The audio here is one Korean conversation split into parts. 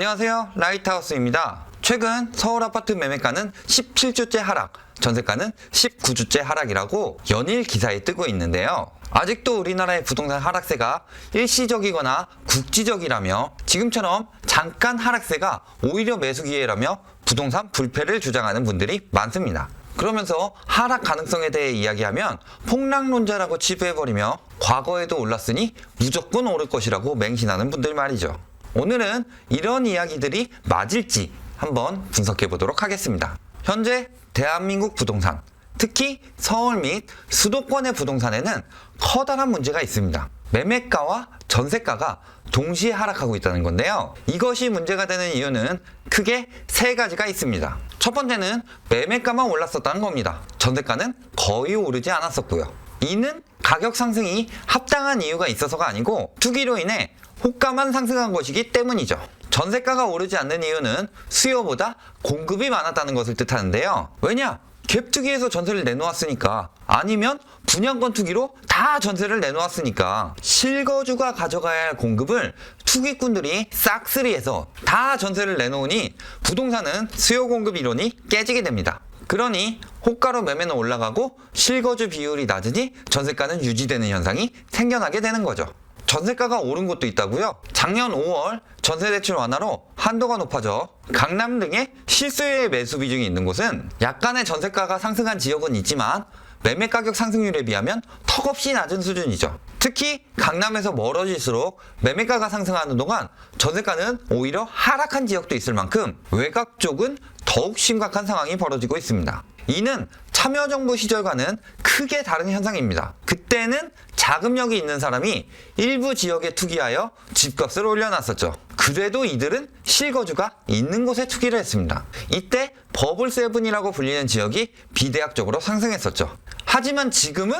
안녕하세요, 라이트하우스입니다. 최근 서울 아파트 매매가는 17주째 하락, 전세가는 19주째 하락이라고 연일 기사에 뜨고 있는데요. 아직도 우리나라의 부동산 하락세가 일시적이거나 국지적이라며 지금처럼 잠깐 하락세가 오히려 매수 기회라며 부동산 불패를 주장하는 분들이 많습니다. 그러면서 하락 가능성에 대해 이야기하면 폭락론자라고 치부해버리며 과거에도 올랐으니 무조건 오를 것이라고 맹신하는 분들 말이죠. 오늘은 이런 이야기들이 맞을지 한번 분석해 보도록 하겠습니다. 현재 대한민국 부동산, 특히 서울 및 수도권의 부동산에는 커다란 문제가 있습니다. 매매가와 전세가가 동시에 하락하고 있다는 건데요. 이것이 문제가 되는 이유는 크게 세 가지가 있습니다. 첫 번째는 매매가만 올랐었다는 겁니다. 전세가는 거의 오르지 않았었고요. 이는 가격 상승이 합당한 이유가 있어서가 아니고 투기로 인해 호가만 상승한 것이기 때문이죠. 전세가가 오르지 않는 이유는 수요보다 공급이 많았다는 것을 뜻하는데요. 왜냐? 갭 투기에서 전세를 내놓았으니까, 아니면 분양권 투기로 다 전세를 내놓았으니까 실거주가 가져가야 할 공급을 투기꾼들이 싹쓸이해서 다 전세를 내놓으니 부동산은 수요 공급 이론이 깨지게 됩니다. 그러니 호가로 매매는 올라가고 실거주 비율이 낮으니 전세가는 유지되는 현상이 생겨나게 되는 거죠. 전세가가 오른 곳도 있다고요? 작년 5월 전세대출 완화로 한도가 높아져 강남 등의 실수요의 매수 비중이 있는 곳은 약간의 전세가가 상승한 지역은 있지만 매매 가격 상승률에 비하면 턱없이 낮은 수준이죠. 특히 강남에서 멀어질수록 매매가가 상승하는 동안 전세가는 오히려 하락한 지역도 있을 만큼 외곽 쪽은 더욱 심각한 상황이 벌어지고 있습니다. 이는 참여정부 시절과는 크게 다른 현상입니다. 그때는 자금력이 있는 사람이 일부 지역에 투기하여 집값을 올려놨었죠. 그래도 이들은 실거주가 있는 곳에 투기를 했습니다. 이때 버블7이라고 불리는 지역이 비대학적으로 상승했었죠. 하지만 지금은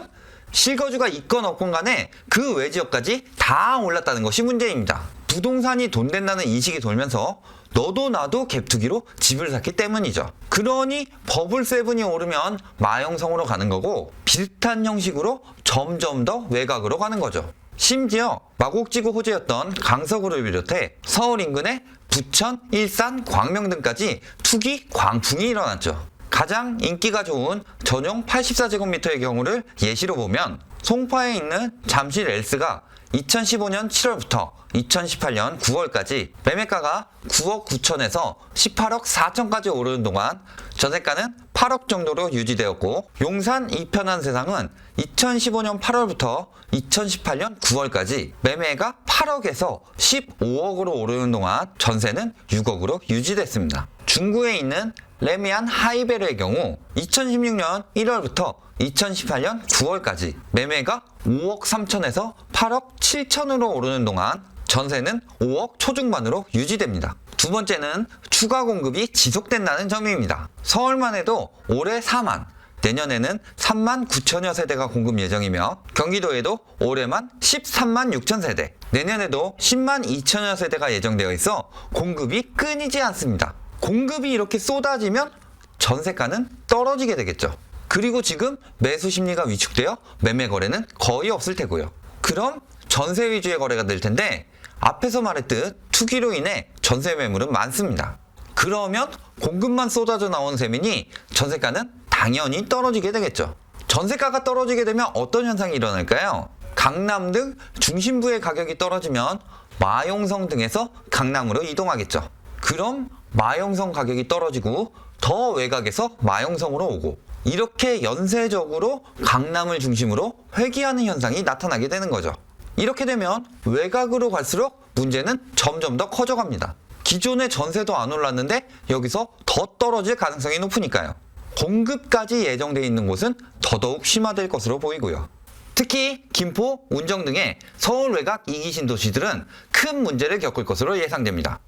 실거주가 있건 없건 간에 그 외 지역까지 다 올랐다는 것이 문제입니다. 부동산이 돈 된다는 인식이 돌면서 너도 나도 갭투기로 집을 샀기 때문이죠. 그러니 버블7이 오르면 마영성으로 가는 거고, 비슷한 형식으로 점점 더 외곽으로 가는 거죠. 심지어 마곡지구 호재였던 강서구를 비롯해 서울 인근의 부천, 일산, 광명 등까지 투기 광풍이 일어났죠. 가장 인기가 좋은 전용 84제곱미터의 경우를 예시로 보면 송파에 있는 잠실 엘스가 2015년 7월부터 2018년 9월까지 매매가가 9억 9천에서 18억 4천까지 오르는 동안 전세가는 8억 정도로 유지되었고, 용산 이편한 세상은 2015년 8월부터 2018년 9월까지 매매가 8억에서 15억으로 오르는 동안 전세는 6억으로 유지됐습니다. 중구에 있는 레미안 하이베르의 경우 2016년 1월부터 2018년 9월까지 매매가 5억 3천에서 8억 7천으로 오르는 동안 전세는 5억 초중반으로 유지됩니다. 두 번째는 추가 공급이 지속된다는 점입니다. 서울만 해도 올해 4만, 내년에는 3만 9천여 세대가 공급 예정이며 경기도에도 올해만 13만 6천 세대, 내년에도 10만 2천여 세대가 예정되어 있어 공급이 끊이지 않습니다. 공급이 이렇게 쏟아지면 전세가는 떨어지게 되겠죠. 그리고 지금 매수 심리가 위축되어 매매 거래는 거의 없을 테고요. 그럼 전세 위주의 거래가 될 텐데, 앞에서 말했듯 투기로 인해 전세 매물은 많습니다. 그러면 공급만 쏟아져 나온 셈이니 전세가는 당연히 떨어지게 되겠죠. 전세가가 떨어지게 되면 어떤 현상이 일어날까요? 강남 등 중심부의 가격이 떨어지면 마용성 등에서 강남으로 이동하겠죠. 그럼 마용성 가격이 떨어지고 더 외곽에서 마용성으로 오고, 이렇게 연쇄적으로 강남을 중심으로 회귀하는 현상이 나타나게 되는 거죠. 이렇게 되면 외곽으로 갈수록 문제는 점점 더 커져갑니다. 기존의 전세도 안 올랐는데 여기서 더 떨어질 가능성이 높으니까요. 공급까지 예정되어 있는 곳은 더더욱 심화될 것으로 보이고요. 특히 김포, 운정 등의 서울 외곽 2기 신도시들은 큰 문제를 겪을 것으로 예상됩니다.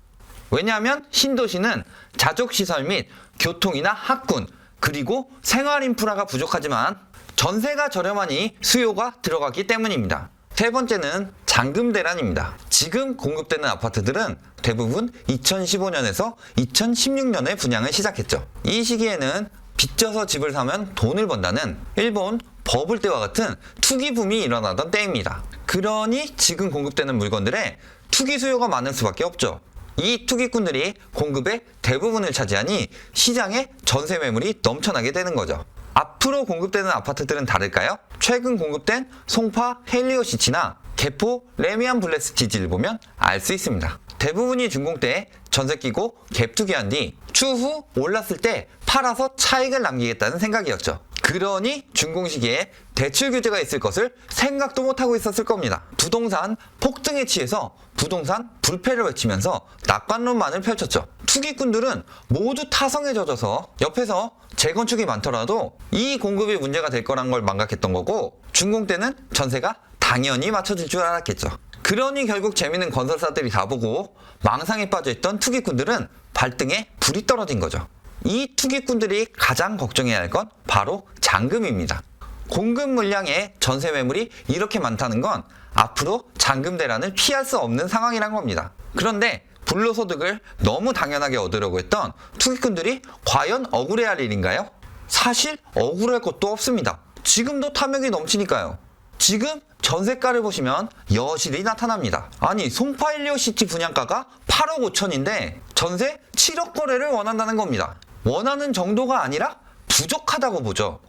왜냐하면 신도시는 자족시설 및 교통이나 학군, 그리고 생활 인프라가 부족하지만 전세가 저렴하니 수요가 들어갔기 때문입니다. 세 번째는 잔금 대란입니다. 지금 공급되는 아파트들은 대부분 2015년에서 2016년에 분양을 시작했죠. 이 시기에는 빚져서 집을 사면 돈을 번다는 일본 버블 때와 같은 투기 붐이 일어나던 때입니다. 그러니 지금 공급되는 물건들에 투기 수요가 많을 수밖에 없죠. 이 투기꾼들이 공급의 대부분을 차지하니 시장에 전세 매물이 넘쳐나게 되는 거죠. 앞으로 공급되는 아파트들은 다를까요? 최근 공급된 송파 헬리오시티나 개포 레미안 블레스티지를 보면 알 수 있습니다. 대부분이 준공때 전세 끼고 갭 투기한 뒤 추후 올랐을 때 팔아서 차익을 남기겠다는 생각이었죠. 그러니 준공 시기에 대출 규제가 있을 것을 생각도 못하고 있었을 겁니다. 부동산 폭등에 취해서 부동산 불패를 외치면서 낙관론만을 펼쳤죠. 투기꾼들은 모두 타성에 젖어서 옆에서 재건축이 많더라도 이 공급이 문제가 될 거란 걸 망각했던 거고, 준공 때는 전세가 당연히 맞춰질 줄 알았겠죠. 그러니 결국 재미있는 건설사들이 다 보고 망상에 빠져있던 투기꾼들은 발등에 불이 떨어진 거죠. 이 투기꾼들이 가장 걱정해야 할 건 바로 잔금입니다. 공급 물량의 전세 매물이 이렇게 많다는 건 앞으로 잔금 대란을 피할 수 없는 상황이란 겁니다. 그런데 불로소득을 너무 당연하게 얻으려고 했던 투기꾼들이 과연 억울해야 할 일인가요? 사실 억울할 것도 없습니다. 지금도 탐욕이 넘치니까요. 지금 전세가를 보시면 여실히 나타납니다. 아니, 송파 헬리오시티 분양가가 8억 5천인데 전세 7억 거래를 원한다는 겁니다. 원하는 정도가 아니라 부족하다고 보죠.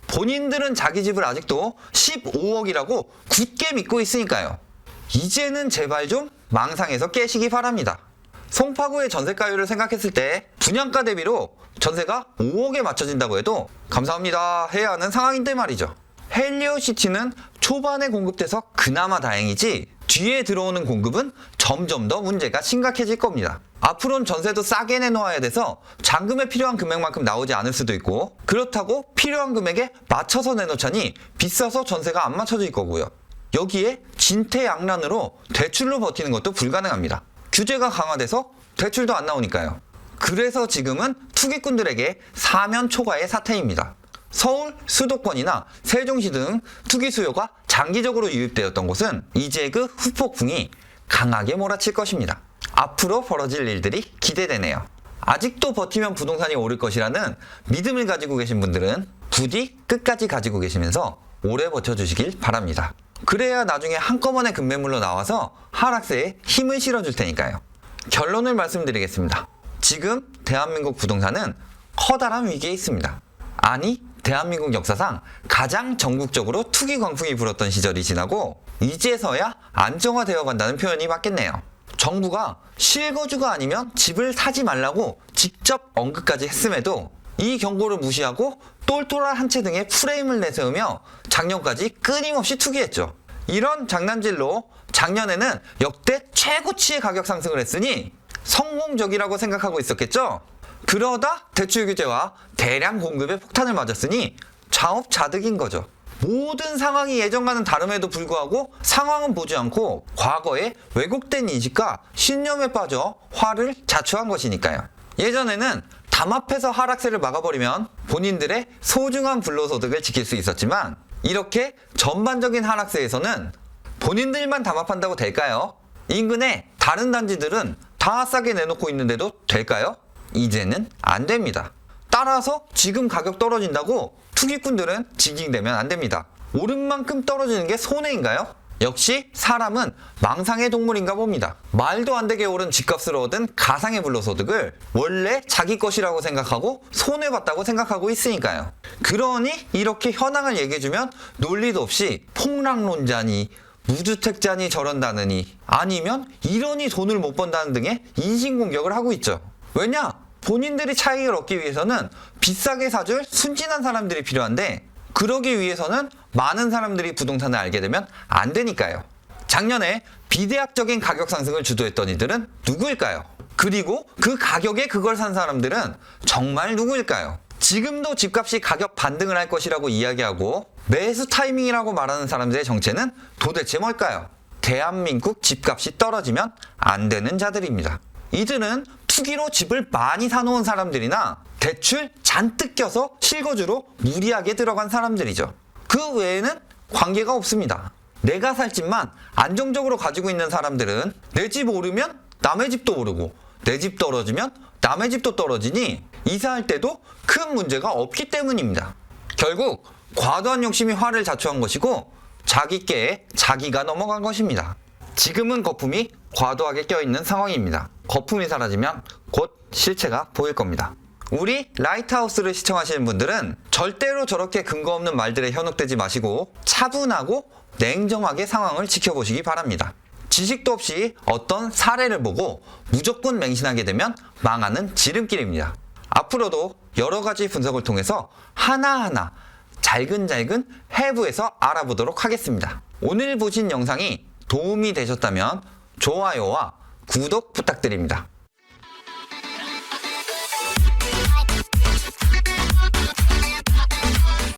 본인들은 자기 집을 아직도 15억이라고 굳게 믿고 있으니까요. 이제는 제발 좀 망상에서 깨시기 바랍니다. 송파구의 전세가율을 생각했을 때 분양가 대비로 전세가 5억에 맞춰진다고 해도 감사합니다 해야 하는 상황인데 말이죠. 헬리오시티는 초반에 공급돼서 그나마 다행이지 뒤에 들어오는 공급은 점점 더 문제가 심각해질 겁니다. 앞으로는 전세도 싸게 내놓아야 돼서 잔금에 필요한 금액만큼 나오지 않을 수도 있고, 그렇다고 필요한 금액에 맞춰서 내놓자니 비싸서 전세가 안 맞춰질 거고요. 여기에 진퇴양난으로 대출로 버티는 것도 불가능합니다. 규제가 강화돼서 대출도 안 나오니까요. 그래서 지금은 투기꾼들에게 사면 초과의 사태입니다. 서울, 수도권이나 세종시 등 투기 수요가 장기적으로 유입되었던 곳은 이제 그 후폭풍이 강하게 몰아칠 것입니다. 앞으로 벌어질 일들이 기대되네요. 아직도 버티면 부동산이 오를 것이라는 믿음을 가지고 계신 분들은 부디 끝까지 가지고 계시면서 오래 버텨주시길 바랍니다. 그래야 나중에 한꺼번에 급매물로 나와서 하락세에 힘을 실어줄 테니까요. 결론을 말씀드리겠습니다. 지금 대한민국 부동산은 커다란 위기에 있습니다. 아니, 대한민국 역사상 가장 전국적으로 투기 광풍이 불었던 시절이 지나고 이제서야 안정화되어 간다는 표현이 맞겠네요. 정부가 실거주가 아니면 집을 사지 말라고 직접 언급까지 했음에도 이 경고를 무시하고 똘똘한 한 채 등의 프레임을 내세우며 작년까지 끊임없이 투기했죠. 이런 장난질로 작년에는 역대 최고치의 가격 상승을 했으니 성공적이라고 생각하고 있었겠죠? 그러다 대출 규제와 대량 공급의 폭탄을 맞았으니 자업자득인 거죠. 모든 상황이 예전과는 다름에도 불구하고 상황은 보지 않고 과거의 왜곡된 인식과 신념에 빠져 화를 자초한 것이니까요. 예전에는 담합해서 하락세를 막아버리면 본인들의 소중한 불로소득을 지킬 수 있었지만, 이렇게 전반적인 하락세에서는 본인들만 담합한다고 될까요? 인근의 다른 단지들은 다 싸게 내놓고 있는데도 될까요? 이제는 안 됩니다. 따라서 지금 가격 떨어진다고 투기꾼들은 징징대면 안 됩니다. 오른 만큼 떨어지는 게 손해인가요? 역시 사람은 망상의 동물인가 봅니다. 말도 안 되게 오른 집값을 얻은 가상의 불로소득을 원래 자기 것이라고 생각하고 손해봤다고 생각하고 있으니까요. 그러니 이렇게 현황을 얘기해주면 논리도 없이 폭락론자니 무주택자니 저런다느니 아니면 이러니 돈을 못 번다는 등의 인신공격을 하고 있죠. 왜냐? 본인들이 차익을 얻기 위해서는 비싸게 사줄 순진한 사람들이 필요한데, 그러기 위해서는 많은 사람들이 부동산을 알게 되면 안 되니까요. 작년에 비대학적인 가격 상승을 주도했던 이들은 누구일까요? 그리고 그 가격에 그걸 산 사람들은 정말 누구일까요? 지금도 집값이 가격 반등을 할 것이라고 이야기하고 매수 타이밍이라고 말하는 사람들의 정체는 도대체 뭘까요? 대한민국 집값이 떨어지면 안 되는 자들입니다. 이들은 투기로 집을 많이 사놓은 사람들이나 대출 잔뜩 껴서 실거주로 무리하게 들어간 사람들이죠. 그 외에는 관계가 없습니다. 내가 살 집만 안정적으로 가지고 있는 사람들은 내 집 오르면 남의 집도 오르고 내 집 떨어지면 남의 집도 떨어지니 이사할 때도 큰 문제가 없기 때문입니다. 결국 과도한 욕심이 화를 자초한 것이고 자기 깨에 자기가 넘어간 것입니다. 지금은 거품이 과도하게 껴있는 상황입니다. 거품이 사라지면 곧 실체가 보일 겁니다. 우리 라이트하우스를 시청하시는 분들은 절대로 저렇게 근거 없는 말들에 현혹되지 마시고 차분하고 냉정하게 상황을 지켜보시기 바랍니다. 지식도 없이 어떤 사례를 보고 무조건 맹신하게 되면 망하는 지름길입니다. 앞으로도 여러 가지 분석을 통해서 하나하나 잘근잘근 해부해서 알아보도록 하겠습니다. 오늘 보신 영상이 도움이 되셨다면 좋아요와 구독 부탁드립니다.